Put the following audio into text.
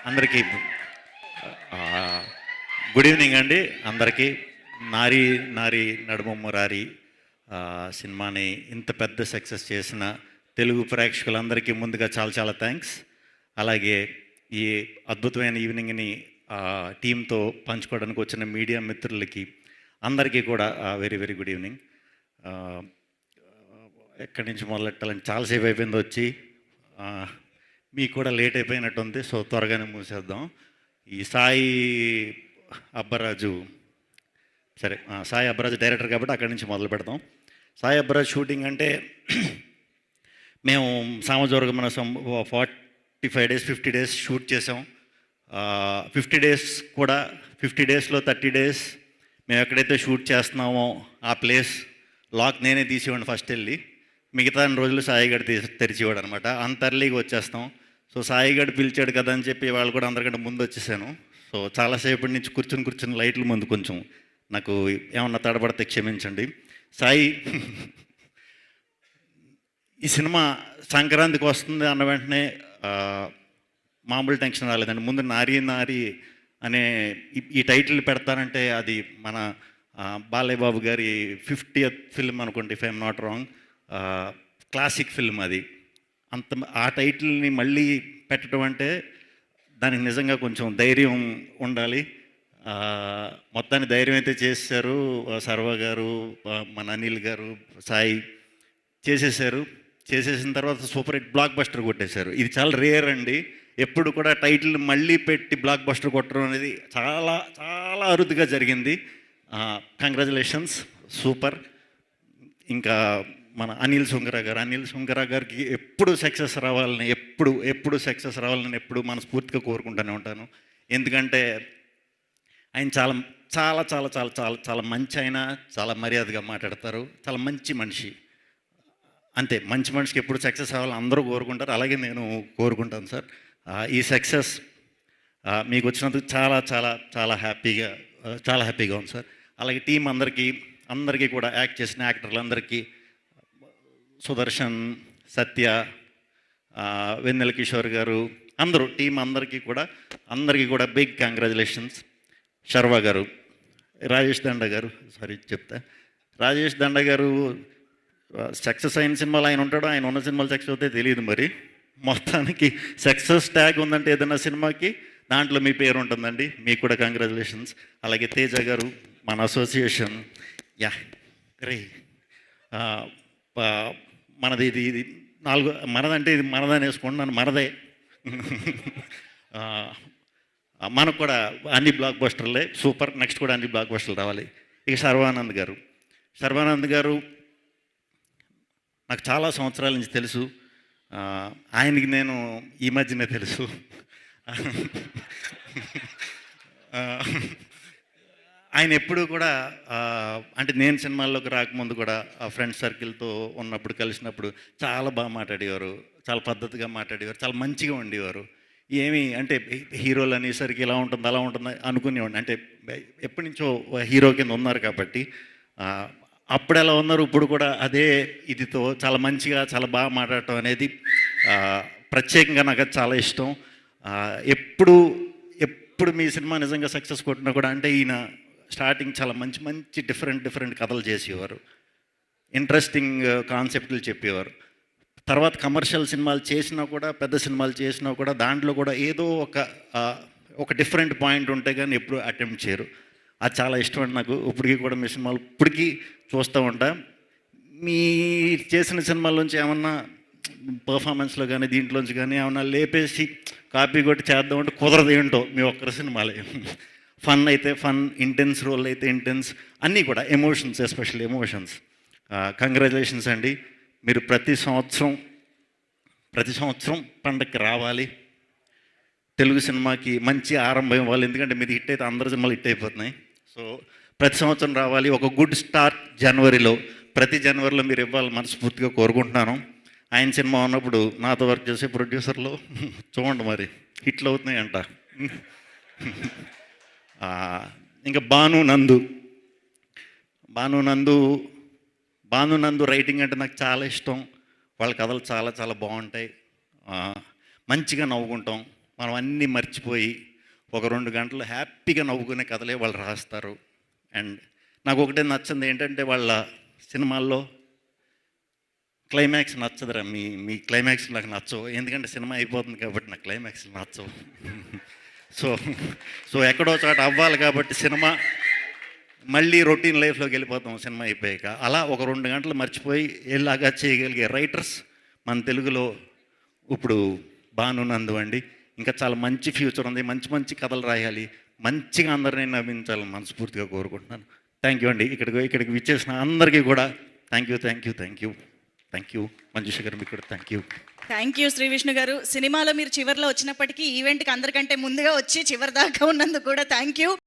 అందరికీ good evening అండి. అందరికీ నారీ నారీ నడుమ మురారి సినిమాని ఇంత పెద్ద సక్సెస్ చేసిన తెలుగు ప్రేక్షకులందరికీ ముందుగా చాలా చాలా థ్యాంక్స్. అలాగే ఈ అద్భుతమైన ఈవినింగ్ని టీంతో పంచుకోవడానికి వచ్చిన మీడియా మిత్రులకి అందరికీ కూడా వెరీ వెరీ గుడ్ ఈవినింగ్. ఎక్కడి నుంచి మొదలెట్టాలని చాలాసేపు అయిపోయింది వచ్చి, మీకు కూడా లేట్ అయిపోయినట్టుంది. సో త్వరగానే మూసేద్దాం. ఈ సాయి అబ్బరాజు సాయి అబ్బరాజు డైరెక్టర్ కాబట్టి అక్కడి నుంచి మొదలు పెడతాం. సాయి అబ్బరాజు షూటింగ్ అంటే మేము సామజోర్గమన 45 days 50 days షూట్ చేసాం. 50 days కూడా 50 daysలో 30 days మేము ఎక్కడైతే షూట్ చేస్తున్నామో ఆ ప్లేస్ లాక్ నేనే తీసేవాడిని ఫస్ట్ వెళ్ళి. మిగతా రోజులు సాయిగడ్ తెరిచేవాడు అనమాట. అంత ఎర్లీగా వచ్చేస్తాం. సో సాయిగడ్ పిలిచాడు కదా అని చెప్పి వాళ్ళు కూడా అందరికంటే ముందు వచ్చేసాను. సో చాలాసేపటి నుంచి కూర్చుని లైట్ల ముందు కొంచెం నాకు ఏమన్నా తడబడితే క్షమించండి. సాయి ఈ సినిమా సంక్రాంతికి వస్తుంది అన్న వెంటనే మామూలు టెన్షన్ రాలేదండి. ముందు నారీ నారీ అనే ఈ టైటిల్ పెడతానంటే అది మన బాలయ్య బాబు గారి 50th ఫిల్మ్ అనుకోండి, if I'm not wrong. Classic film అది. ఆ టైటిల్ని మళ్ళీ పెట్టడం అంటే దానికి నిజంగా కొంచెం ధైర్యం ఉండాలి. మొత్తాన్ని ధైర్యం అయితే చేశారు సర్వ గారు, మన అనిల్ గారు, సాయి చేసేసారు. చేసేసిన తర్వాత సూపర్ హిట్ బ్లాక్ బస్టర్ కొట్టేశారు. ఇది చాలా రేర్ అండి. ఎప్పుడు కూడా టైటిల్ మళ్ళీ పెట్టి బ్లాక్ బస్టర్ కొట్టడం అనేది చాలా చాలా అరుదుగా జరిగింది. Congratulations, super. ఇంకా మన అనిల్ సుంకర గారికి ఎప్పుడు సక్సెస్ రావాలని ఎప్పుడు మనస్ఫూర్తిగా కోరుకుంటూనే ఉంటాను. ఎందుకంటే ఆయన చాలా చాలా చాలా చాలా చాలా చాలా మంచి, ఆయన చాలా మర్యాదగా మాట్లాడతారు, చాలా మంచి మనిషి. అంతే, మంచి మనిషికి ఎప్పుడు సక్సెస్ అవ్వాలని అందరూ కోరుకుంటారు. అలాగే నేను కోరుకుంటాను సార్. ఈ సక్సెస్ మీకు వచ్చినందుకు చాలా చాలా చాలా హ్యాపీగా ఉంది సార్. అలాగే టీం అందరికీ కూడా యాక్ట్ చేసిన యాక్టర్లందరికీ, సుదర్శన్, సత్య, వెన్నెల కిషోర్ గారు, అందరూ టీం అందరికీ కూడా బిగ్ కంగ్రాచులేషన్స్. శర్వా గారు, రాజేష్ దండ గారు సక్సెస్ అయిన సినిమాలు ఆయన ఉంటాడో, ఆయన ఉన్న సినిమాలు సక్సెస్ అవుతాయి తెలియదు. మరి మొత్తానికి సక్సెస్ ట్యాగ్ ఉందంటే ఏదైనా సినిమాకి దాంట్లో మీ పేరు ఉంటుందండి. మీకు కూడా కంగ్రాచులేషన్స్. అలాగే తేజ గారు, మన అసోసియేషన్, రే మనది ఇది మనదంటే ఇది మనదని వేసుకోండి, నన్ను మనదే. మనకు కూడా అన్ని బ్లాక్ బస్టర్లే, సూపర్. నెక్స్ట్ కూడా అన్ని బ్లాక్ బస్టర్లు రావాలి. ఇక శర్వానంద్ గారు నాకు చాలా సంవత్సరాల నుంచి తెలుసు. ఆయనకి నేను ఈ మధ్యనే తెలుసు. ఆయన ఎప్పుడు కూడా అంటే నేను సినిమాల్లోకి రాకముందు కూడా ఫ్రెండ్ సర్కిల్తో ఉన్నప్పుడు కలిసినప్పుడు చాలా బాగా మాట్లాడేవారు, చాలా పద్ధతిగా మాట్లాడేవారు, చాలా మంచిగా ఉండేవారు. ఏమి అంటే హీరోలు అనేసరికి ఇలా ఉంటుంది అలా ఉంటుంది అనుకునేవాడిని. అంటే ఎప్పటి నుంచో హీరో కింద ఉన్నారు కాబట్టి అప్పుడు ఎలా ఉన్నారు, ఇప్పుడు కూడా అదే ఇదితో చాలా మంచిగా చాలా బాగా మాట్లాడటం అనేది ప్రత్యేకంగా నాకు అది చాలా ఇష్టం. ఎప్పుడు మీ సినిమా నిజంగా సక్సెస్ కొట్టినా కూడా అంటే ఈయన స్టార్టింగ్ చాలా మంచి డిఫరెంట్ కథలు చేసేవారు, ఇంట్రెస్టింగ్ కాన్సెప్ట్లు చెప్పేవారు. తర్వాత కమర్షియల్ సినిమాలు చేసినా కూడా, పెద్ద సినిమాలు చేసినా కూడా దాంట్లో కూడా ఏదో ఒక డిఫరెంట్ పాయింట్ ఉంటే కానీ ఎప్పుడు అటెంప్ట్ చేయరు. అది చాలా ఇష్టం అండి నాకు. ఇప్పటికీ కూడా మీ సినిమాలు ఇప్పటికీ చూస్తూ ఉంటా. మీ చేసిన సినిమాల్లోంచి ఏమన్నా పర్ఫార్మెన్స్లో కానీ దీంట్లోంచి కానీ ఏమన్నా లేపేసి కాపీ కొట్టి చేద్దామంటే కుదరదు. ఏంటో మీ ఒక్కరి సినిమాలే. ఫన్ అయితే ఫన్, ఇంటెన్స్ రోల్ అయితే ఇంటెన్స్, అన్నీ కూడా ఎమోషన్స్, ఎస్పెషల్లీ ఎమోషన్స్. కంగ్రాచులేషన్స్ అండి. మీరు ప్రతి సంవత్సరం పండగకి రావాలి, తెలుగు సినిమాకి మంచి ఆరంభం ఇవ్వాలి. ఎందుకంటే మీది హిట్ అయితే అందరి సినిమాలు హిట్ అయిపోతున్నాయి. సో ప్రతి సంవత్సరం రావాలి. ఒక గుడ్ స్టార్ట్ ప్రతి జనవరిలో మీరు ఇవ్వాలి మనస్ఫూర్తిగా కోరుకుంటున్నాను. ఆయన సినిమా ఉన్నప్పుడు నాతో వర్క్ చేసే ప్రొడ్యూసర్లు చూడండి మరి హిట్లు అవుతున్నాయంట. ఇంకా భానునందు రైటింగ్ అంటే నాకు చాలా ఇష్టం. వాళ్ళ కథలు చాలా చాలా బాగుంటాయి. మంచిగా నవ్వుకుంటాం. మనం అన్నీ మర్చిపోయి ఒక 2 గంటలు హ్యాపీగా నవ్వుకునే కథలే వాళ్ళు రాస్తారు. అండ్ నాకు ఒకటే నచ్చింది ఏంటంటే వాళ్ళ సినిమాల్లో క్లైమాక్స్ నచ్చదురా. మీ మీ క్లైమాక్స్ నాకు నచ్చవు, ఎందుకంటే సినిమా అయిపోతుంది కాబట్టి నాకు క్లైమాక్స్ నచ్చవు. సో సో ఎక్కడో చోట అవ్వాలి కాబట్టి సినిమా మళ్ళీ రొటీన్ లైఫ్లోకి వెళ్ళిపోతాం సినిమా అయిపోయాక. అలా ఒక 2 గంటలు మర్చిపోయి ఎలాగా చేయగలిగే రైటర్స్ మన తెలుగులో ఇప్పుడు భాను నందు అండి. ఇంకా చాలా మంచి ఫ్యూచర్ ఉంది, మంచి మంచి కథలు రాయాలి, మంచిగా అందరినీ నవ్వించాలని మనస్ఫూర్తిగా కోరుకుంటున్నాను. థ్యాంక్ యూ అండి. ఇక్కడికి విచ్చేసిన అందరికీ కూడా థ్యాంక్ యూ. మంజుష గారు మీకు కూడా థ్యాంక్ యూ శ్రీ విష్ణు గారు. సినిమాలో మీరు చివరిలో వచ్చినప్పటికీ ఈవెంట్కి అందరికంటే ముందుగా వచ్చి చివరి దాకా ఉన్నందుకు కూడా థ్యాంక్ యూ.